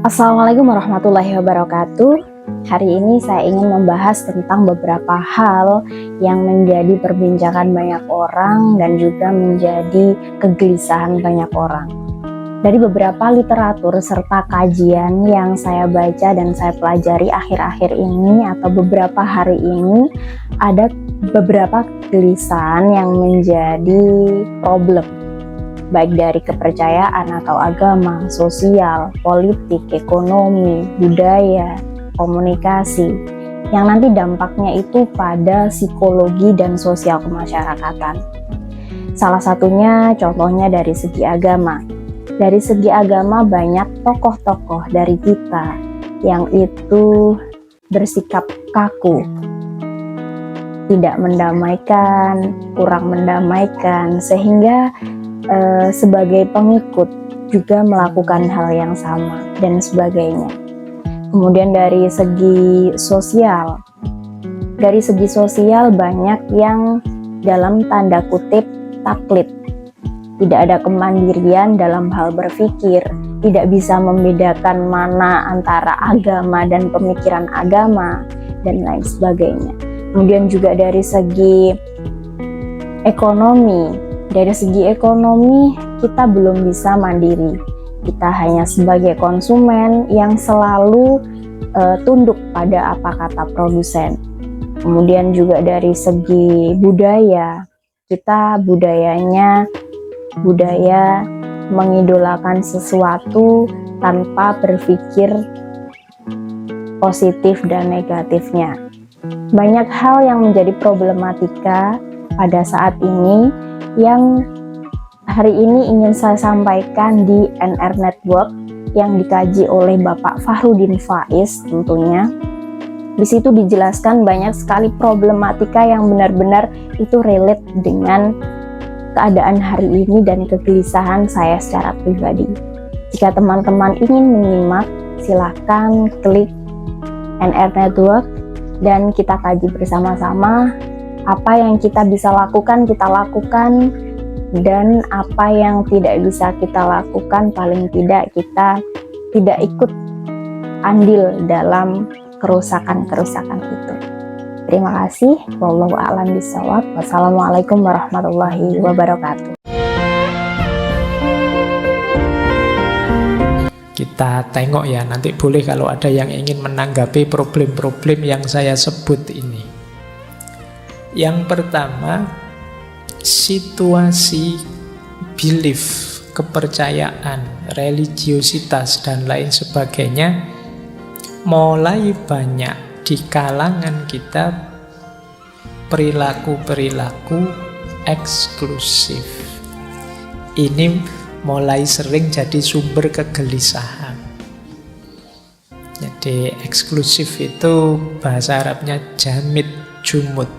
Assalamualaikum warahmatullahi wabarakatuh. Hari ini saya ingin membahas tentang beberapa hal yang menjadi perbincangan banyak orang dan juga menjadi kegelisahan banyak orang. Dari beberapa literatur serta kajian yang saya baca dan saya pelajari akhir-akhir ini atau beberapa hari ini, ada beberapa kegelisahan yang menjadi problem, baik dari kepercayaan atau agama, sosial, politik, ekonomi, budaya, komunikasi, yang nanti dampaknya itu pada psikologi dan sosial kemasyarakatan. Salah satunya contohnya dari segi agama. Dari segi agama banyak tokoh-tokoh dari kita yang itu bersikap kaku, tidak mendamaikan, kurang mendamaikan, sehingga sebagai pengikut juga melakukan hal yang sama dan sebagainya. Kemudian dari segi sosial banyak yang dalam tanda kutip taklid, tidak ada kemandirian dalam hal berpikir, tidak bisa membedakan mana antara agama dan pemikiran agama dan lain sebagainya. Kemudian juga dari segi ekonomi, kita belum bisa mandiri. Kita hanya sebagai konsumen yang selalu tunduk pada apa kata produsen. Kemudian juga dari segi budaya, kita budaya mengidolakan sesuatu tanpa berpikir positif dan negatifnya. Banyak hal yang menjadi problematika pada saat ini yang hari ini ingin saya sampaikan di NR Network yang dikaji oleh Bapak Fahrudin Faiz tentunya. Di situ dijelaskan banyak sekali problematika yang benar-benar itu relate dengan keadaan hari ini dan kegelisahan saya secara pribadi. Jika teman-teman ingin menyimak, silahkan klik NR Network dan kita kaji bersama-sama. Apa yang kita bisa lakukan, kita lakukan, dan apa yang tidak bisa kita lakukan, paling tidak kita tidak ikut andil dalam kerusakan-kerusakan itu. Terima kasih. Wallahu a'lam bishawab. Wassalamualaikum warahmatullahi wabarakatuh. Kita tengok ya, nanti boleh kalau ada yang ingin menanggapi problem-problem yang saya sebut ini. Yang pertama, situasi belief, kepercayaan, religiositas, dan lain sebagainya mulai banyak di kalangan kita perilaku-perilaku eksklusif. Ini mulai sering jadi sumber kegelisahan. Jadi eksklusif itu bahasa Arabnya jamid, jumud,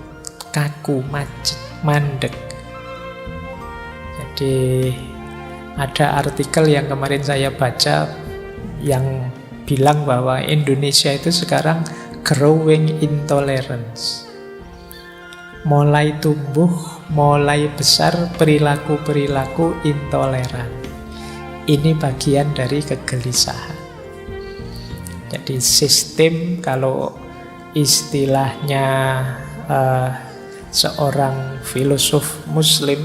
kaku, mandek. Jadi ada artikel yang kemarin saya baca yang bilang bahwa Indonesia itu sekarang growing intolerance. Mulai tumbuh, mulai besar perilaku-perilaku intoleran. Ini bagian dari kegelisahan. Jadi sistem, kalau istilahnya seorang filosof muslim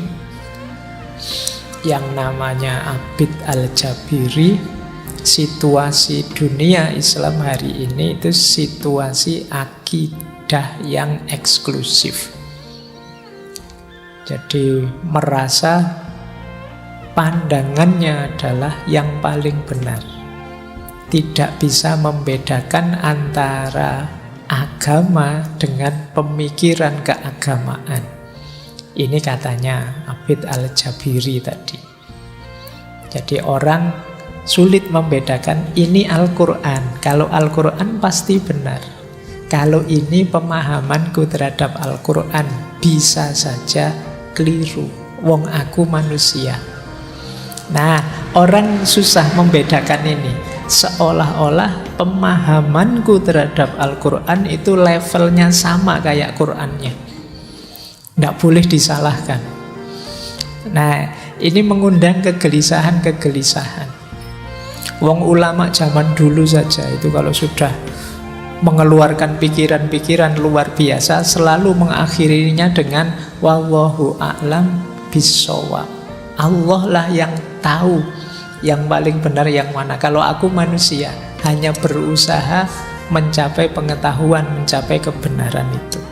yang namanya Abid Al-Jabiri, situasi dunia Islam hari ini itu situasi akidah yang eksklusif. Jadi merasa pandangannya adalah yang paling benar, tidak bisa membedakan antara agama dengan pemikiran keagamaan. Ini katanya Abid Al-Jabiri tadi. Jadi orang sulit membedakan ini Al-Quran. Kalau Al-Quran pasti benar. Kalau ini pemahamanku terhadap Al-Quran bisa saja keliru. Wong aku manusia. Nah, orang susah membedakan ini. Seolah-olah pemahamanku terhadap Al-Quran itu levelnya sama kayak Qurannya. Tidak boleh disalahkan. Nah, ini mengundang kegelisahan-kegelisahan. Wong ulama zaman dulu saja itu kalau sudah mengeluarkan pikiran-pikiran luar biasa selalu mengakhirinya dengan wallahu a'lam bissawab. Allah lah yang tahu yang paling benar yang mana. Kalau aku manusia hanya berusaha mencapai pengetahuan, mencapai kebenaran itu.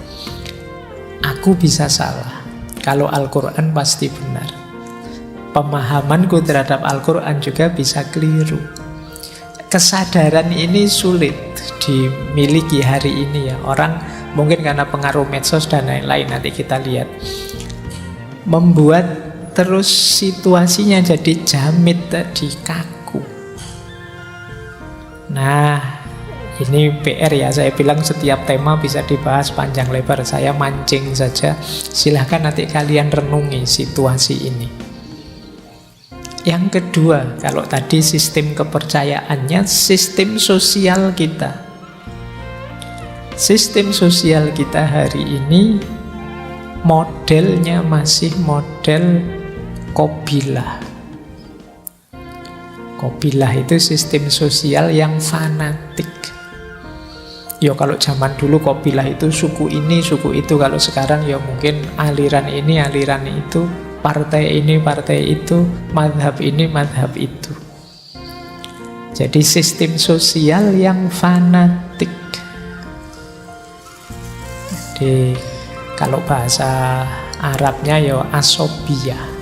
Aku bisa salah. Kalau Al-Quran pasti benar. Pemahamanku terhadap Al-Quran juga bisa keliru. Kesadaran ini sulit dimiliki hari ini ya. Orang mungkin karena pengaruh medsos dan lain-lain, nanti kita lihat, membuat terus situasinya jadi jamit tadi, kaku. Nah, ini PR ya, saya bilang setiap tema bisa dibahas panjang lebar. Saya mancing saja, silahkan nanti kalian renungi situasi ini. Yang kedua, kalau tadi sistem kepercayaannya, sistem sosial kita. Sistem sosial kita hari ini modelnya masih model Qabilah. Qabilah itu sistem sosial yang fanatik. Ya kalau zaman dulu Qabilah itu suku ini, suku itu. Kalau sekarang ya mungkin aliran ini, aliran itu, partai ini, partai itu, mazhab ini, mazhab itu. Jadi sistem sosial yang fanatik. Jadi kalau bahasa Arabnya ya asobiyah.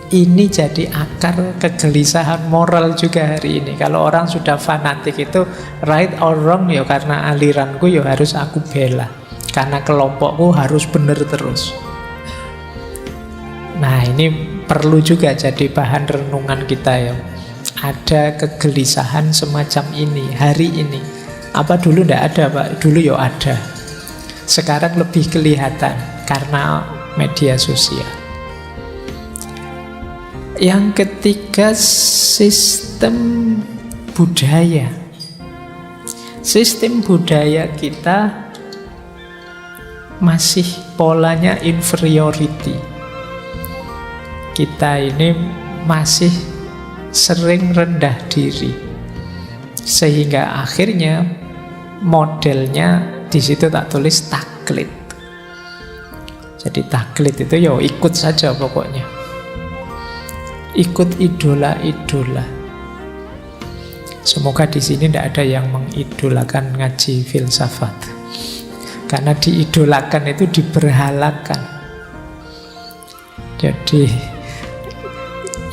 Ini jadi akar kegelisahan moral juga hari ini. Kalau orang sudah fanatik itu right or wrong ya karena aliranku ya harus aku bela. Karena kelompokku harus benar terus. Nah ini perlu juga jadi bahan renungan kita ya. Ada kegelisahan semacam ini hari ini. Apa dulu ndak ada Pak? Dulu ya ada. Sekarang lebih kelihatan karena media sosial. Yang ketiga, sistem budaya. Sistem budaya kita masih polanya inferiority. Kita ini masih sering rendah diri. Sehingga akhirnya modelnya di situ tak tulis taklid. Jadi taklid itu ya ikut saja pokoknya. Ikut idola-idola. Semoga di sini tidak ada yang mengidolakan ngaji filsafat. Karena diidolakan itu diberhalakan. Jadi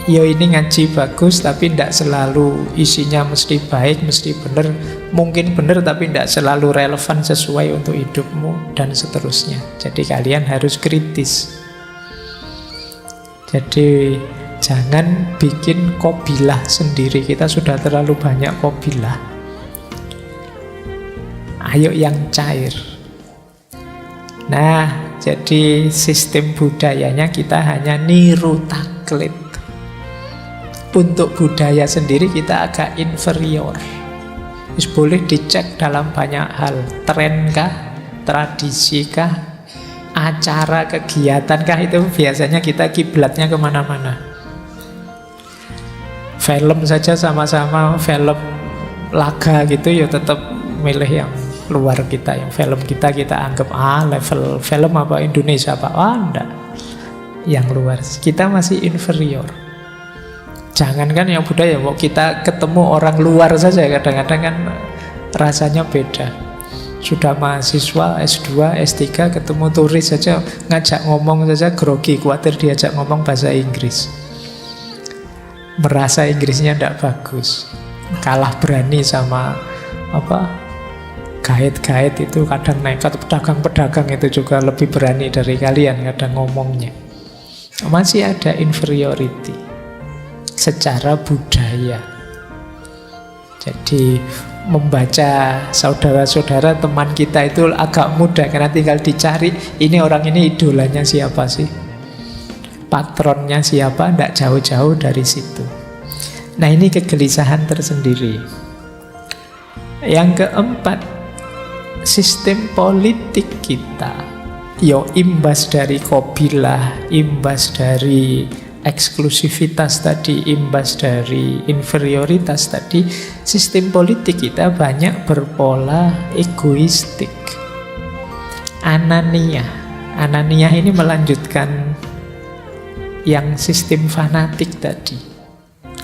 ya ini ngaji bagus tapi tidak selalu isinya mesti baik, mesti benar. Mungkin benar tapi tidak selalu relevan sesuai untuk hidupmu dan seterusnya. Jadi kalian harus kritis. Jadi jangan bikin qabilah sendiri. Kita sudah terlalu banyak qabilah. Ayo yang cair. Nah, jadi sistem budayanya kita hanya niru taklid. Untuk budaya sendiri kita agak inferior. Boleh dicek dalam banyak hal. Trenkah? Tradisikah? Acara, kegiatankah? Itu biasanya kita kiblatnya kemana-mana. Film saja sama-sama film laga gitu ya tetap milih yang luar kita. Yang film kita anggap level film apa Indonesia apa? Enggak. Yang luar. Kita masih inferior. Jangankan yang budaya, mau kita ketemu orang luar saja kadang-kadang kan rasanya beda. Sudah mahasiswa S2, S3 ketemu turis saja ngajak ngomong saja grogi, khawatir diajak ngomong bahasa Inggris. Merasa Inggrisnya tidak bagus, kalah berani sama guide-guide itu kadang nekat. Pedagang-pedagang itu juga lebih berani dari kalian kadang ngomongnya. Masih ada inferiority secara budaya. Jadi membaca saudara-saudara teman kita itu agak mudah karena tinggal dicari ini orang ini idolanya siapa sih, patronnya siapa, tidak jauh-jauh dari situ. Nah ini kegelisahan tersendiri. Yang keempat, sistem politik kita imbas dari qabilah, imbas dari eksklusivitas tadi, imbas dari inferioritas tadi, sistem politik kita banyak berpola egoistik. Anania. Anania ini melanjutkan yang sistem fanatik tadi.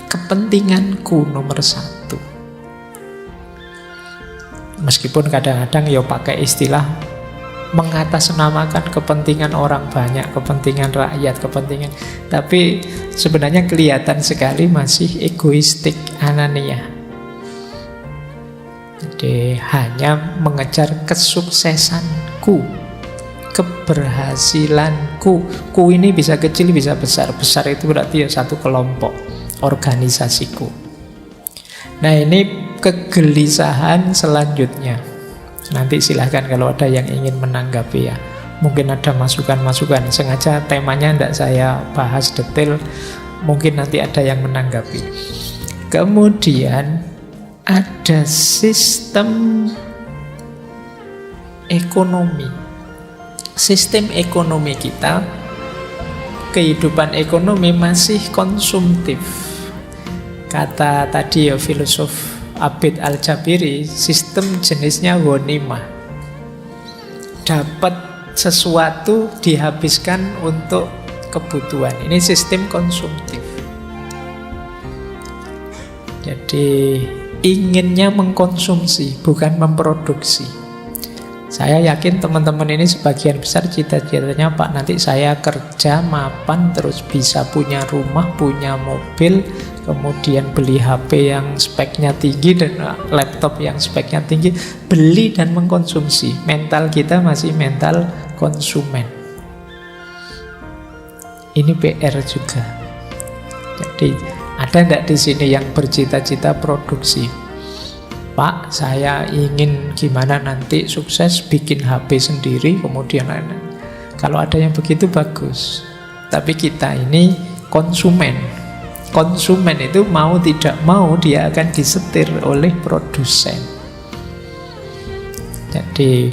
Kepentinganku nomor satu. Meskipun kadang-kadang ya pakai istilah mengatasnamakan kepentingan orang banyak, kepentingan rakyat, kepentingan, tapi sebenarnya kelihatan sekali masih egoistik, anania. Jadi hanya mengejar kesuksesanku, keberhasilanku. Ku ini bisa kecil, bisa besar. Besar itu berarti ya satu kelompok, organisasiku. Nah, ini kegelisahan selanjutnya. Nanti silahkan kalau ada yang ingin menanggapi ya. Mungkin ada masukan-masukan. Sengaja temanya tidak saya bahas detail. Mungkin nanti ada yang menanggapi. Kemudian ada sistem ekonomi. Sistem ekonomi kita, kehidupan ekonomi masih konsumtif. Kata tadi ya filosof Abid Al-Jabiri, sistem jenisnya ghanimah. Dapat sesuatu dihabiskan untuk kebutuhan. Ini sistem konsumtif. Jadi inginnya mengkonsumsi, bukan memproduksi. Saya yakin teman-teman ini sebagian besar cita-citanya, Pak, nanti saya kerja mapan terus bisa punya rumah, punya mobil, kemudian beli HP yang speknya tinggi dan laptop yang speknya tinggi, beli dan mengkonsumsi. Mental kita masih mental konsumen. Ini PR juga. Jadi ada enggak di sini yang bercita-cita produksi? Pak, saya ingin gimana nanti sukses bikin HP sendiri, kemudian kalau ada yang begitu bagus. Tapi kita ini konsumen. Konsumen itu mau tidak mau dia akan disetir oleh produsen. Jadi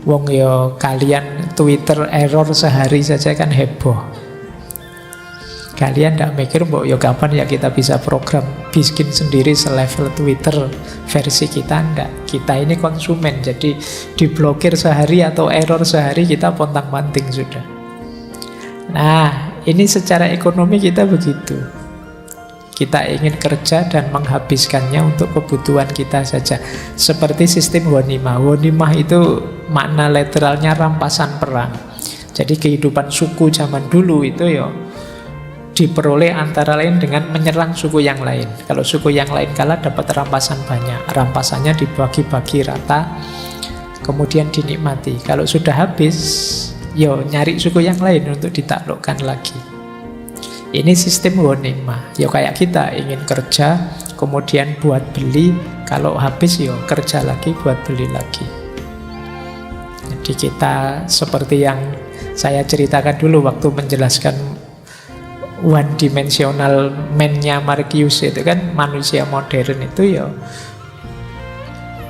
wong yo kalian Twitter error sehari saja kan heboh. Kalian tidak mikir mbok yo kapan ya kita bisa program bikin sendiri selevel Twitter versi kita, enggak. Kita ini konsumen, jadi diblokir sehari atau error sehari kita pontang-panting sudah. Nah, ini secara ekonomi kita begitu. Kita ingin kerja dan menghabiskannya untuk kebutuhan kita saja. Seperti sistem ghanimah. Ghanimah itu makna literalnya rampasan perang. Jadi kehidupan suku zaman dulu itu ya diperoleh antara lain dengan menyerang suku yang lain. Kalau suku yang lain kalah dapat rampasan banyak. Rampasannya dibagi-bagi rata, kemudian dinikmati. Kalau sudah habis, yo nyari suku yang lain untuk ditaklukkan lagi. Ini sistem ghanimah. Yo kayak kita ingin kerja, kemudian buat beli. Kalau habis yo kerja lagi buat beli lagi. Jadi kita seperti yang saya ceritakan dulu waktu menjelaskan one dimensional man-nya Marcuse itu kan, manusia modern itu ya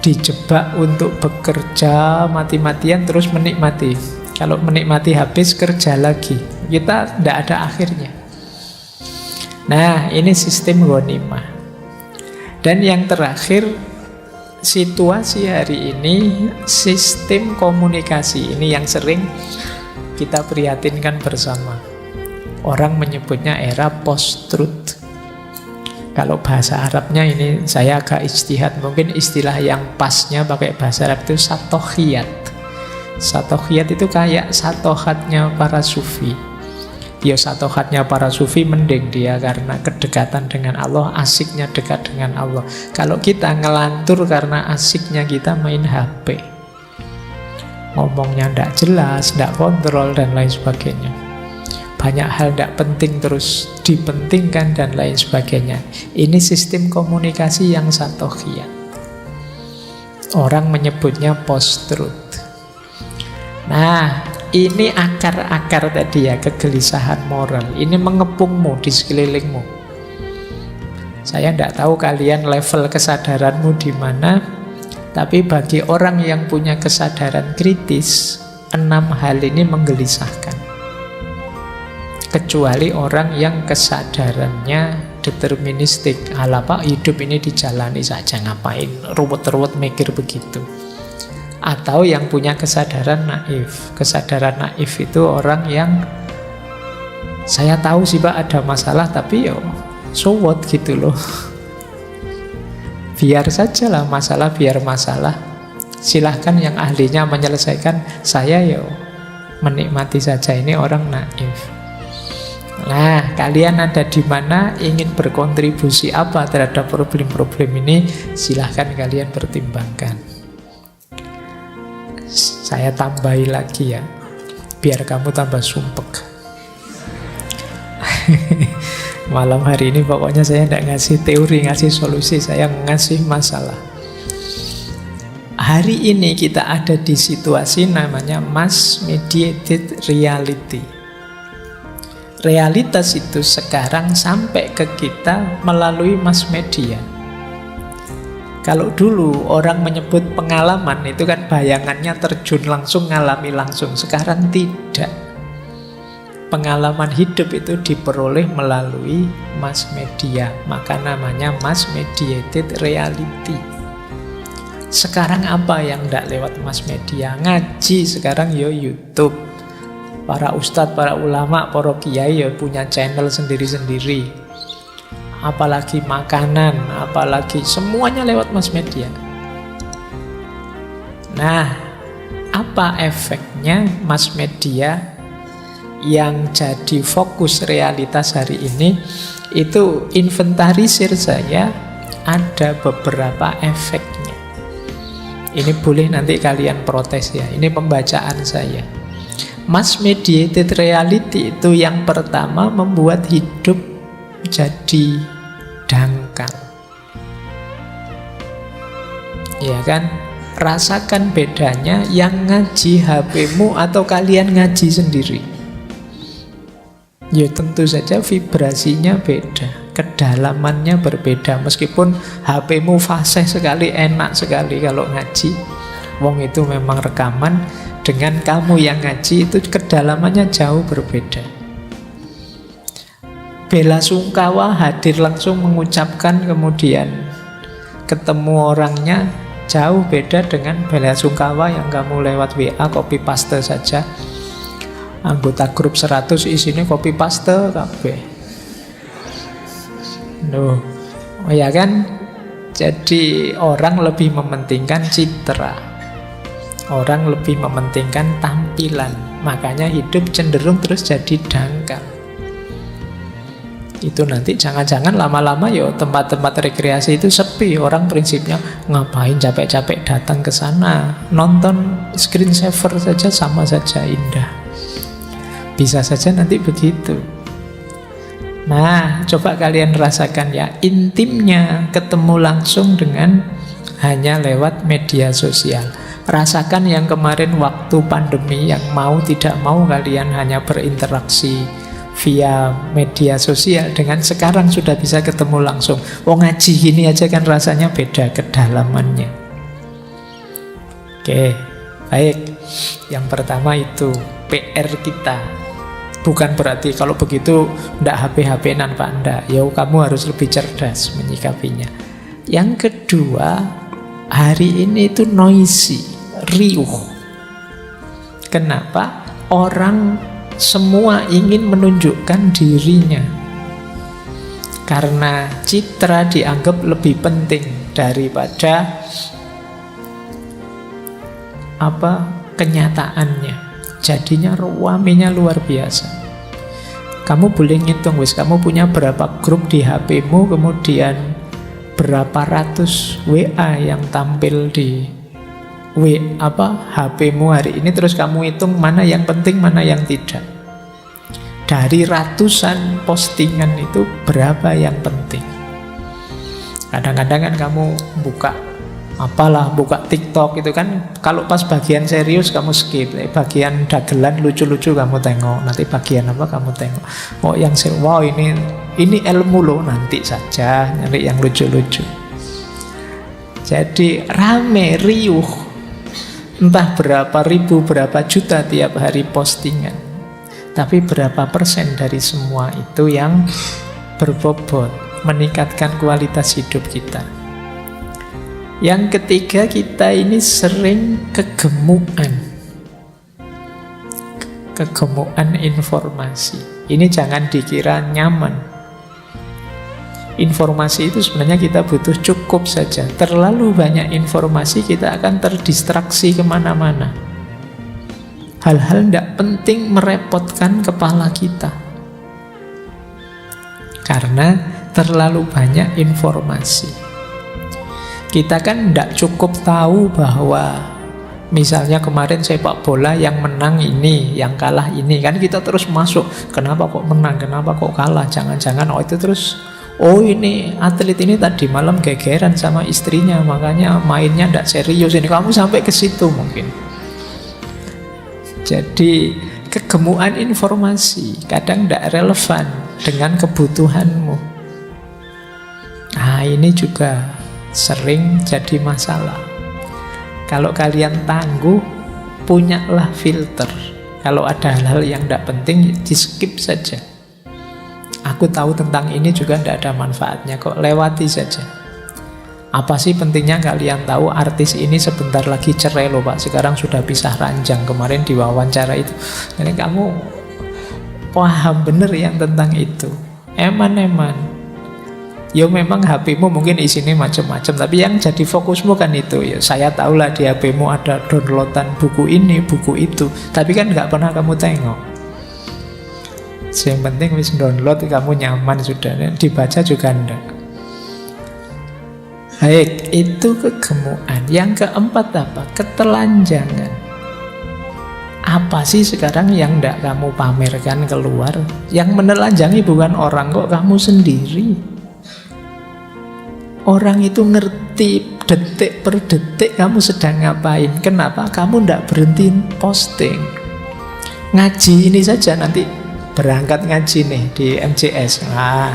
dijebak untuk bekerja mati-matian terus menikmati. Kalau menikmati habis kerja lagi, kita tidak ada akhirnya. Nah, ini sistem ghanimah. Dan yang terakhir, situasi hari ini sistem komunikasi. Ini yang sering kita prihatinkan bersama. Orang menyebutnya era post-truth. Kalau bahasa Arabnya ini saya agak ijtihad. Mungkin istilah yang pasnya pakai bahasa Arab itu satohiyat. Satohiyat itu kayak satohatnya para sufi. Ya satohatnya para sufi mending dia karena kedekatan dengan Allah, asiknya dekat dengan Allah. Kalau kita ngelantur karena asiknya kita main HP, ngomongnya tidak jelas, tidak kontrol dan lain sebagainya. Banyak hal tidak penting terus dipentingkan dan lain sebagainya. Ini sistem komunikasi yang satohiyat. Orang menyebutnya post-truth. Nah, ini akar-akar tadi ya, kegelisahan moral. Ini mengepungmu di sekelilingmu. Saya tidak tahu kalian level kesadaranmu di mana, tapi bagi orang yang punya kesadaran kritis, 6 hal ini menggelisahkan. Kecuali orang yang kesadarannya deterministik. Alah Pak, hidup ini dijalani saja, ngapain ruwet-ruwet mikir begitu. Atau yang punya kesadaran naif. Kesadaran naif itu orang yang saya tahu sih Pak ada masalah, tapi yo so what gitu loh. Biar saja lah masalah, biar masalah. Silahkan yang ahlinya menyelesaikan, saya yo menikmati saja. Ini orang naif. Nah, kalian ada di mana, ingin berkontribusi apa terhadap problem-problem ini, silahkan kalian pertimbangkan. Saya tambahi lagi ya, biar kamu tambah sumpek. Malam hari ini pokoknya saya tidak ngasih teori, ngasih solusi, saya ngasih masalah. Hari ini kita ada di situasi namanya mass mediated reality. Realitas itu sekarang sampai ke kita melalui mass media. Kalau dulu orang menyebut pengalaman itu kan bayangannya terjun langsung, ngalami langsung. Sekarang tidak. Pengalaman hidup itu diperoleh melalui mass media. Maka namanya mass mediated reality. Sekarang apa yang tidak lewat mass media? Ngaji sekarang yo YouTube. Para ustadz, para ulama, para kiai ya punya channel sendiri-sendiri. Apalagi makanan, apalagi semuanya lewat mass media. Nah, apa efeknya mass media yang jadi fokus realitas hari ini? Itu inventarisir saya, ada beberapa efeknya. Ini boleh nanti kalian protes ya, ini pembacaan saya. Mass mediated reality itu yang pertama membuat hidup jadi dangkal. Ya kan? Rasakan bedanya yang ngaji HP-mu atau kalian ngaji sendiri. Ya tentu saja vibrasinya beda, kedalamannya berbeda. Meskipun HP-mu fasih sekali, enak sekali kalau ngaji. Wong itu memang rekaman. Dengan kamu yang ngaji itu kedalamannya jauh berbeda. Bela sungkawa hadir langsung mengucapkan, kemudian ketemu orangnya jauh beda dengan bela sungkawa yang kamu lewat WA copy paste saja. Anggota grup 100 isinya copy paste kabeh. Loh, oh ya kan? Jadi orang lebih mementingkan citra. Orang lebih mementingkan tampilan. Makanya hidup cenderung terus jadi dangkal. Itu nanti jangan-jangan lama-lama ya tempat-tempat rekreasi itu sepi. Orang prinsipnya ngapain capek-capek datang ke sana. Nonton screensaver saja sama saja indah. Bisa saja nanti begitu. Nah, coba kalian rasakan ya, intimnya ketemu langsung dengan hanya lewat media sosial. Rasakan yang kemarin waktu pandemi, yang mau tidak mau kalian hanya berinteraksi via media sosial, dengan sekarang sudah bisa ketemu langsung. Oh, ngaji gini aja kan rasanya beda kedalamannya. Oke, baik. Yang pertama itu PR kita. Bukan berarti kalau begitu ndak HP-HP-nan Pak, ndak. Ya kamu harus lebih cerdas menyikapinya. Yang kedua, hari ini itu noisy, riuh. Kenapa? Orang semua ingin menunjukkan dirinya. Karena citra dianggap lebih penting daripada kenyataannya. Jadinya ruamenya luar biasa. Kamu boleh ngitung wis, kamu punya berapa grup di HP-mu, kemudian berapa ratus WA yang tampil di HP-mu hari ini, terus kamu hitung mana yang penting, mana yang tidak. Dari ratusan postingan itu berapa yang penting? Kadang-kadang kan kamu buka TikTok itu kan, kalau pas bagian serius kamu skip, bagian dagelan lucu-lucu kamu tengok, nanti bagian apa kamu tengok. Oh yang wow ini ilmu loh, nanti saja nyari yang lucu-lucu. Jadi rame, riuh, entah berapa ribu, berapa juta tiap hari postingan. Tapi berapa persen dari semua itu yang berbobot, meningkatkan kualitas hidup kita? Yang ketiga, kita ini sering kegemukan. Kegemukan informasi. Ini jangan dikira nyaman. Informasi itu sebenarnya kita butuh cukup saja. Terlalu banyak informasi, kita akan terdistraksi kemana-mana. Hal-hal tidak penting merepotkan kepala kita. Karena terlalu banyak informasi. Kita kan tidak cukup tahu bahwa misalnya kemarin sepak bola yang menang ini, yang kalah ini. Kan kita terus masuk, kenapa kok menang, kenapa kok kalah. Jangan-jangan itu terus, ini atlet ini tadi malam gegeran sama istrinya, makanya mainnya tidak serius. Ini kamu sampai ke situ mungkin. Jadi kegemukan informasi kadang tidak relevan dengan kebutuhanmu. Nah, ini juga sering jadi masalah. Kalau kalian tangguh, punyalah filter. Kalau ada hal-hal yang tidak penting, di-skip saja. Aku tahu tentang ini juga tidak ada manfaatnya kok, lewati saja. Apa sih pentingnya kalian tahu artis ini sebentar lagi cerai loh Pak, sekarang sudah pisah ranjang, kemarin di wawancara itu. Jadi kamu paham bener yang tentang itu. Eman-eman. Ya memang HP-mu mungkin isinya macam-macam, tapi yang jadi fokusmu kan itu. Ya saya tahulah di HP-mu ada downloadan buku ini, buku itu, tapi kan nggak pernah kamu tengok. Yang penting wis download, kamu nyaman sudah, dibaca juga enggak. Baik, itu kegemukan. Yang keempat apa? Ketelanjangan. Apa sih sekarang yang enggak kamu pamerkan keluar? Yang menelanjangi bukan orang kok, kamu sendiri. Orang itu ngerti detik per detik kamu sedang ngapain. Kenapa? Kamu ndak berhenti posting. Ngaji ini saja, nanti berangkat ngaji nih di MCS. Nah,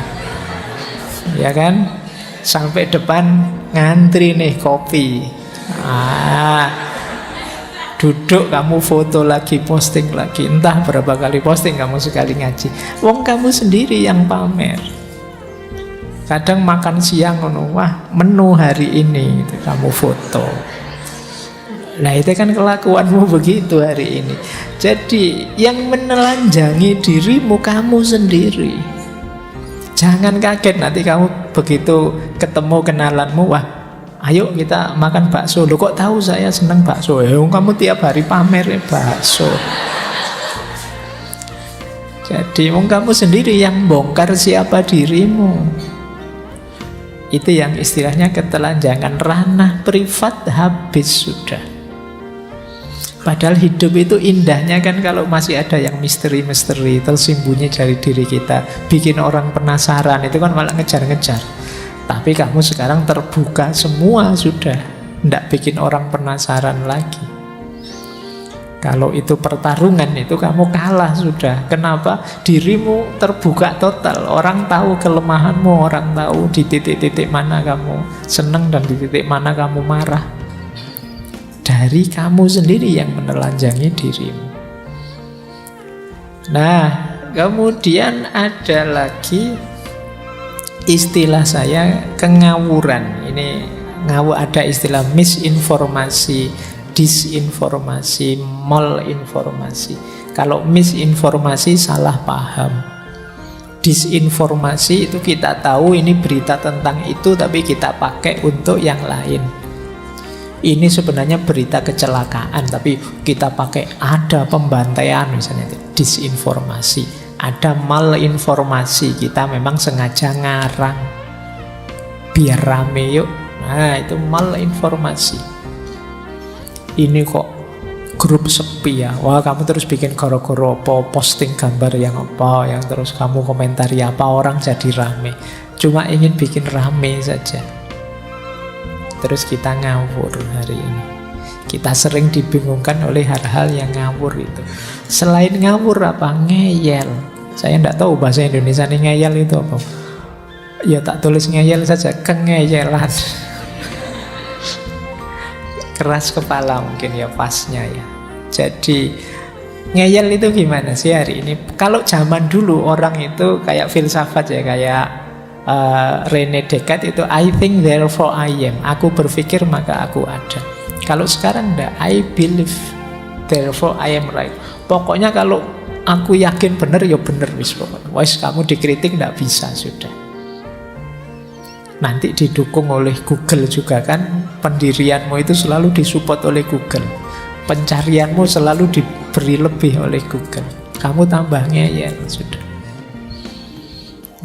ya kan? Sampai depan ngantri nih kopi. Duduk kamu foto lagi, posting lagi. Entah berapa kali posting kamu sekali ngaji. Wong kamu sendiri yang pamer. Kadang makan siang, wah menu hari ini itu kamu foto. Nah itu kan kelakuanmu begitu hari ini. Jadi yang menelanjangi dirimu kamu sendiri. Jangan kaget nanti kamu begitu ketemu kenalanmu, wah ayo kita makan bakso. Loh kok tahu saya senang bakso? Kamu tiap hari pamer bakso. Jadi kamu sendiri yang bongkar siapa dirimu. Itu yang istilahnya ketelanjangan, ranah privat habis sudah. Padahal hidup itu indahnya kan kalau masih ada yang misteri-misteri tersembunyi dari diri kita, bikin orang penasaran, itu kan malah ngejar-ngejar. Tapi kamu sekarang terbuka semua sudah, ndak bikin orang penasaran lagi. Kalau itu pertarungan, itu kamu kalah sudah. Kenapa? Dirimu terbuka total. Orang tahu kelemahanmu, orang tahu di titik-titik mana kamu senang dan di titik mana kamu marah. Dari kamu sendiri yang menelanjangi dirimu. Nah, kemudian ada lagi istilah saya kengawuran. Ini ada istilah misinformasi, disinformasi, malinformasi. Kalau misinformasi salah paham. Disinformasi itu kita tahu ini berita tentang itu, tapi kita pakai untuk yang lain. Ini sebenarnya berita kecelakaan, tapi kita pakai ada pembantaian misalnya itu. Disinformasi. Ada malinformasi, kita memang sengaja ngarang biar rame yuk. Nah itu malinformasi. Ini kok grup sepi ya. Wah kamu terus bikin goro-goro apa, posting gambar yang apa, yang terus kamu komentari apa, orang jadi rame. Cuma ingin bikin rame saja. Terus kita ngawur hari ini. Kita sering dibingungkan oleh hal-hal yang ngawur itu. Selain ngawur apa? Ngeyel. Saya tidak tahu bahasa Indonesia ini ngeyel itu apa. Ya tak tulis ngeyel saja, kengeyelan. Keras kepala mungkin ya pasnya ya. Jadi Ngeyel itu gimana sih hari ini? Kalau zaman dulu orang itu kayak filsafat ya, kayak Rene Descartes itu I think therefore I am. Aku berpikir maka aku ada. Kalau sekarang enggak, I believe therefore I am right. Pokoknya kalau aku yakin benar ya benar wis pokoknya. Wis kamu dikritik enggak bisa sudah. Nanti didukung oleh Google juga kan, pendirianmu itu selalu disupport oleh Google. Pencarianmu selalu diberi lebih oleh Google. Kamu tambah ngeyel sudah.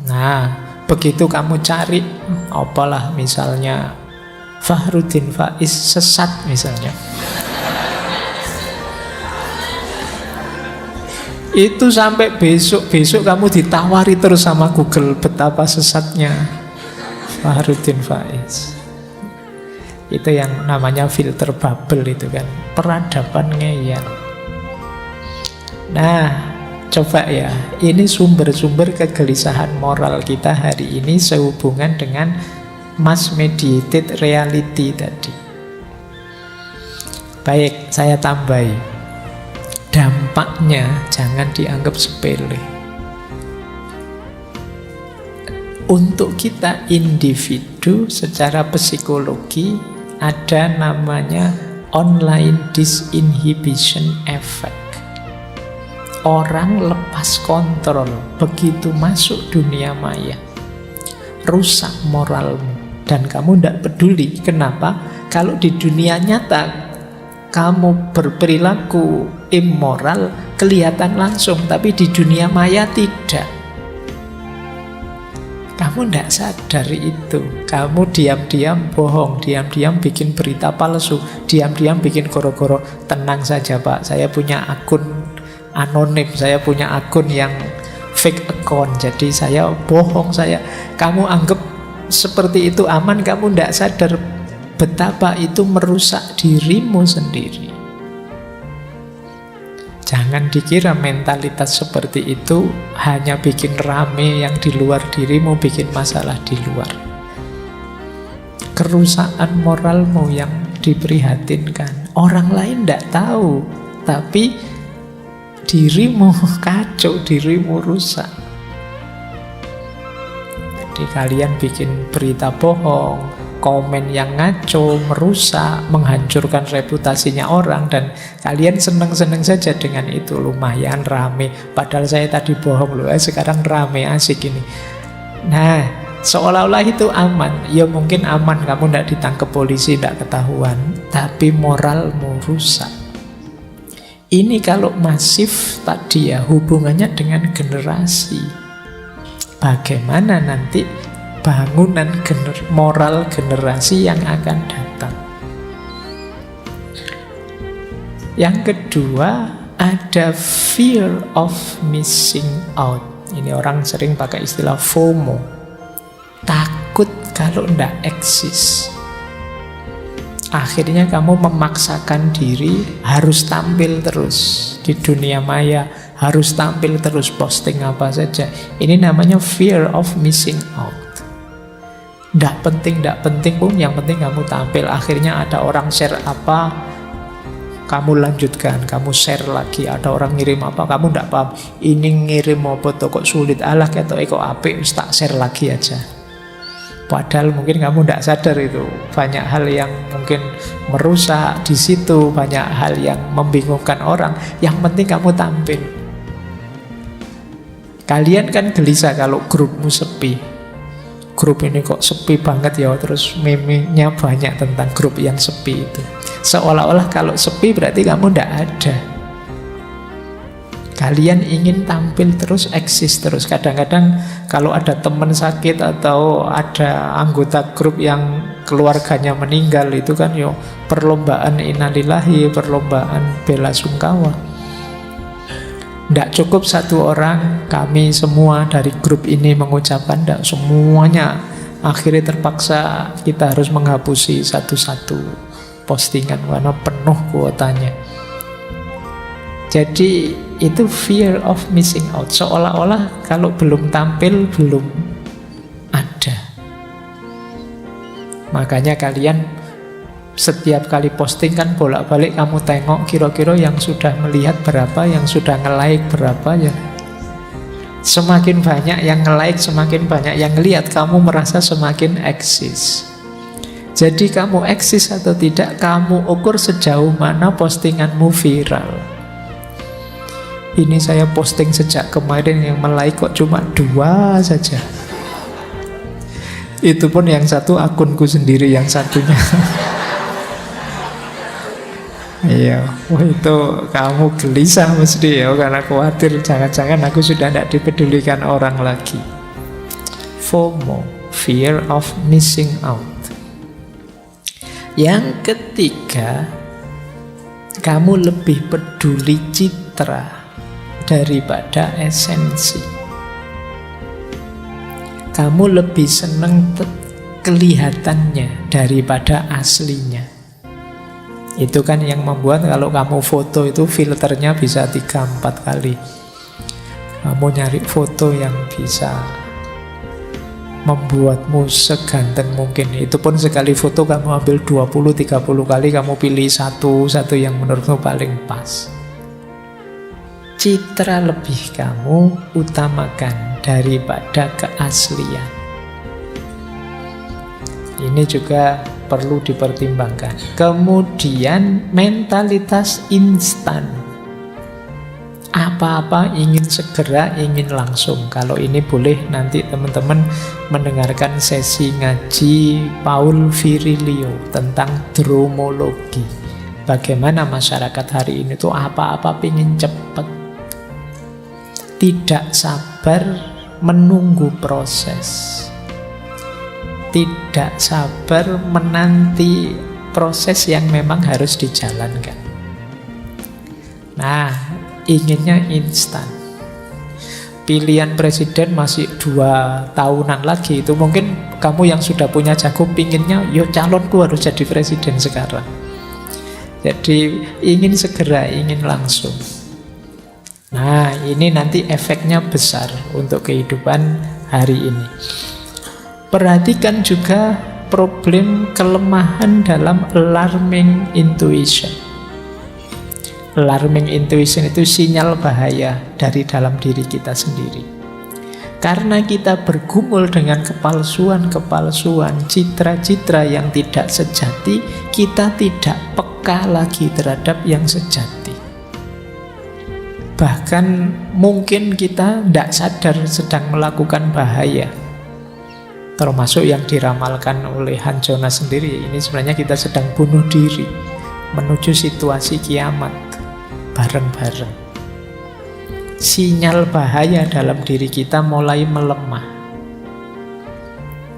Nah, begitu kamu cari apalah misalnya Fakhruddin Faiz sesat misalnya, itu sampai besok kamu ditawari terus sama Google betapa sesatnya Fakhruddin Faiz. Itu yang namanya filter bubble itu kan, peradaban ngeyel. Nah, coba ya, ini sumber-sumber kegelisahan moral kita hari ini sehubungan dengan mass mediated reality tadi. Baik, saya tambahi. Dampaknya jangan dianggap sepele. Untuk kita individu secara psikologi ada namanya online disinhibition effect. Orang lepas kontrol begitu masuk dunia maya, rusak moralmu, dan kamu tidak peduli. Kenapa? Kalau di dunia nyata kamu berperilaku immoral kelihatan langsung, tapi di dunia maya tidak. Kamu tidak sadar itu. Kamu diam-diam bohong, diam-diam bikin berita palsu, diam-diam bikin goro-goro. Tenang saja Pak, saya punya akun anonim, saya punya akun yang fake account, jadi saya bohong. Kamu anggap seperti itu aman, kamu tidak sadar betapa itu merusak dirimu sendiri. Jangan dikira mentalitas seperti itu hanya bikin rame yang di luar dirimu, bikin masalah di luar. Kerusakan moralmu yang diprihatinkan. Orang lain tidak tahu, tapi dirimu kacau, dirimu rusak. Jadi kalian bikin berita bohong, komen yang ngaco, merusak, menghancurkan reputasinya orang, dan kalian seneng-seneng saja dengan itu. Lumayan rame, padahal saya tadi bohong loh, sekarang rame, asik ini. Nah, seolah-olah itu aman. Ya mungkin aman, kamu tidak ditangkap polisi, tidak ketahuan, tapi moralmu rusak. Ini kalau masif tadi ya, hubungannya dengan generasi. Bagaimana nanti bangunan moral generasi yang akan datang. Yang kedua, ada fear of missing out. Ini orang sering pakai istilah FOMO. Takut kalau tidak eksis. Akhirnya kamu memaksakan diri harus tampil terus di dunia maya, harus tampil terus, posting apa saja. Ini namanya fear of missing out. Tidak penting pun, yang penting kamu tampil. Akhirnya ada orang share apa, kamu lanjutkan, kamu share lagi. Ada orang ngirim apa, kamu tidak paham. Ini ngirim apa tuh kok sulit, alah atau kok apik, tak share lagi aja. Padahal mungkin kamu tidak sadar itu banyak hal yang mungkin merusak di situ, banyak hal yang membingungkan orang. Yang penting kamu tampil. Kalian kan gelisah kalau grupmu sepi. Grup ini kok sepi banget ya, terus meme-nya banyak tentang grup yang sepi itu. Seolah-olah kalau sepi berarti kamu tidak ada. Kalian ingin tampil terus, eksis terus. Kadang-kadang kalau ada teman sakit atau ada anggota grup yang keluarganya meninggal, itu kan yo perlombaan innalillahi, perlombaan bela sungkawa. Tidak cukup satu orang, kami semua dari grup ini mengucapkan, tidak semuanya. Akhirnya terpaksa kita harus menghapusi satu-satu postingan karena penuh kuotanya. Jadi itu fear of missing out. Seolah-olah kalau belum tampil, belum ada. Makanya kalian Setiap kali posting kan bolak-balik kamu tengok kira-kira yang sudah melihat berapa, yang sudah nge-like berapa ya. Semakin banyak yang nge-like, semakin banyak yang lihat, kamu merasa semakin eksis. Jadi kamu eksis atau tidak, kamu ukur sejauh mana postinganmu viral. Ini saya posting sejak kemarin, yang like kok cuma 2 saja. Itu pun yang satu akunku sendiri, yang satunya iya, itu kamu gelisah mesti ya, karena khawatir jangan-jangan aku sudah tidak dipedulikan orang lagi. FOMO, fear of missing out. Yang ketiga, kamu lebih peduli citra daripada esensi. Kamu lebih senang kelihatannya daripada aslinya. Itu kan yang membuat kalau kamu foto itu filternya bisa 3-4 kali. Kamu nyari foto yang bisa membuatmu seganteng mungkin. Itu pun sekali foto kamu ambil 20-30 kali, kamu pilih satu yang menurutmu paling pas. Citra lebih kamu utamakan daripada keaslian. Ini juga perlu dipertimbangkan. Kemudian mentalitas instan. Apa-apa ingin segera, ingin langsung. Kalau ini boleh nanti teman-teman mendengarkan sesi ngaji Paul Virilio tentang dromologi. Bagaimana masyarakat hari ini tuh apa-apa ingin cepat. Tidak sabar menunggu proses. Tidak sabar menanti proses yang memang harus dijalankan. Nah, inginnya instan. Pilihan presiden masih 2 tahunan lagi. Itu mungkin kamu yang sudah punya jago pinginnya, yo calonku harus jadi presiden sekarang. Jadi ingin segera, ingin langsung. Nah, ini nanti efeknya besar untuk kehidupan hari ini. Perhatikan juga problem kelemahan dalam alarming intuition. Alarming intuition itu sinyal bahaya dari dalam diri kita sendiri. Karena kita bergumul dengan kepalsuan-kepalsuan, citra-citra yang tidak sejati, kita tidak peka lagi terhadap yang sejati. Bahkan mungkin kita tidak sadar sedang melakukan bahaya. Termasuk yang diramalkan oleh Han Jonas sendiri. Ini sebenarnya kita sedang bunuh diri menuju situasi kiamat bareng-bareng. Sinyal bahaya dalam diri kita mulai melemah.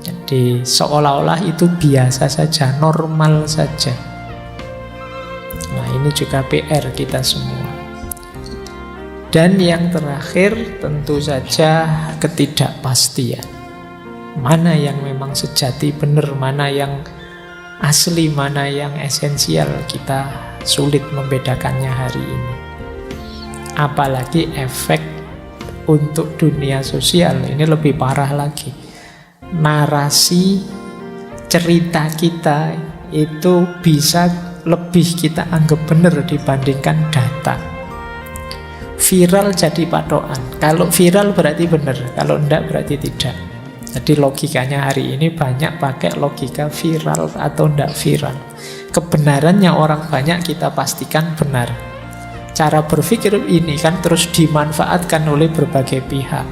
Jadi seolah-olah itu biasa saja, normal saja. Nah, ini juga PR kita semua. Dan yang terakhir tentu saja ketidakpastian. Mana yang memang sejati benar, mana yang asli, mana yang esensial, kita sulit membedakannya hari ini. Apalagi efek untuk dunia sosial, ini lebih parah lagi. Narasi cerita kita itu bisa lebih kita anggap benar dibandingkan data. Viral jadi patokan. Kalau viral berarti benar, kalau enggak berarti tidak. Jadi logikanya hari ini banyak pakai logika viral atau tidak viral. Kebenarannya orang banyak kita pastikan benar. Cara berpikir ini kan terus dimanfaatkan oleh berbagai pihak.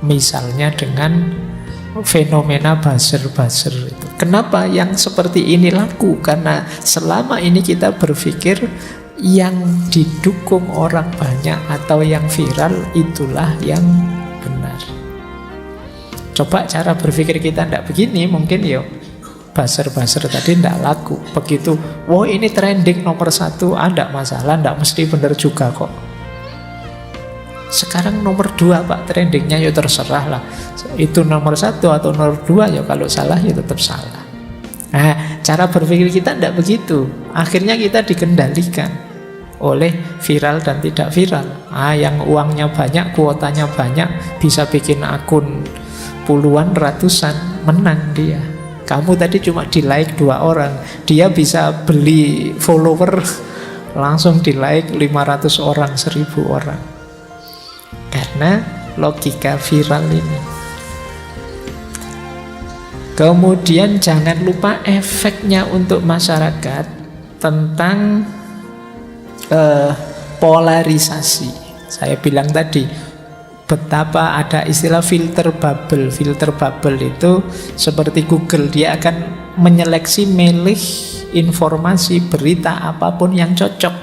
Misalnya dengan fenomena buzzer-buzzer itu. Kenapa yang seperti ini laku? Karena selama ini kita berpikir yang didukung orang banyak atau yang viral itulah yang benar. Coba cara berpikir kita tidak begini, mungkin ya buzzer-buzzer tadi tidak laku. Begitu, wah ini trending nomor 1, tidak masalah, tidak mesti benar juga kok. Sekarang nomor 2 Pak, trendingnya ya terserah lah. Itu nomor 1 atau nomor 2 ya kalau salah ya tetap salah. Nah, cara berpikir kita tidak begitu. Akhirnya kita dikendalikan oleh viral dan tidak viral. Yang uangnya banyak, kuotanya banyak, bisa bikin akun puluhan, ratusan, menang dia. Kamu tadi cuma di like 2 orang, dia bisa beli follower langsung di like 500 orang, 1000 orang. Karena logika viral ini. Kemudian jangan lupa efeknya untuk masyarakat tentang polarisasi. Saya bilang tadi, betapa ada istilah filter bubble. Filter bubble itu seperti Google, dia akan menyeleksi, milih informasi, berita apapun yang cocok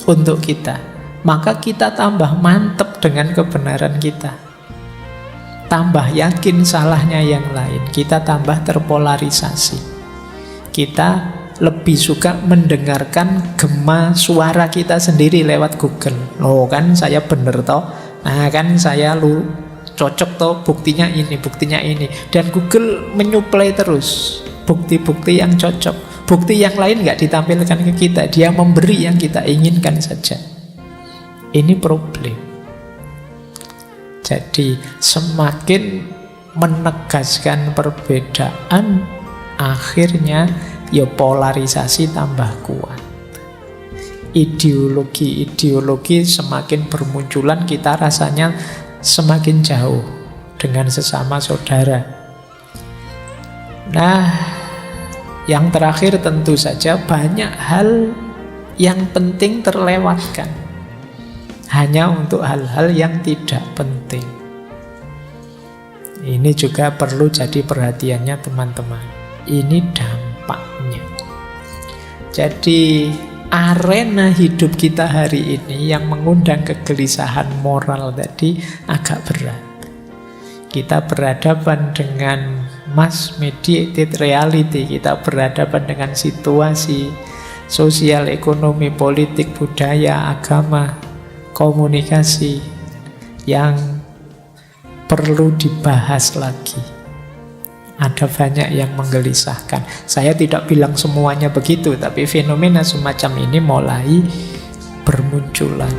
untuk kita. Maka kita tambah mantep dengan kebenaran kita, tambah yakin salahnya yang lain, kita tambah terpolarisasi. Kita lebih suka mendengarkan gema suara kita sendiri lewat Google. Loh kan saya bener toh, nah kan saya cocok toh, buktinya ini, buktinya ini. Dan Google menyuplai terus bukti-bukti yang cocok. Bukti yang lain nggak ditampilkan ke kita, dia memberi yang kita inginkan saja. Ini problem. Jadi semakin menegaskan perbedaan, akhirnya ya polarisasi tambah kuat. Ideologi-ideologi semakin bermunculan, kita rasanya semakin jauh dengan sesama saudara. Nah, yang terakhir tentu saja banyak hal yang penting terlewatkan hanya untuk hal-hal yang tidak penting. Ini juga perlu jadi perhatiannya teman-teman. Ini dampaknya. Jadi arena hidup kita hari ini yang mengundang kegelisahan moral tadi agak berat. Kita berhadapan dengan mass mediated reality, kita berhadapan dengan situasi sosial, ekonomi, politik, budaya, agama, komunikasi yang perlu dibahas lagi. Ada banyak yang menggelisahkan. Saya tidak bilang semuanya begitu, tapi fenomena semacam ini mulai bermunculan.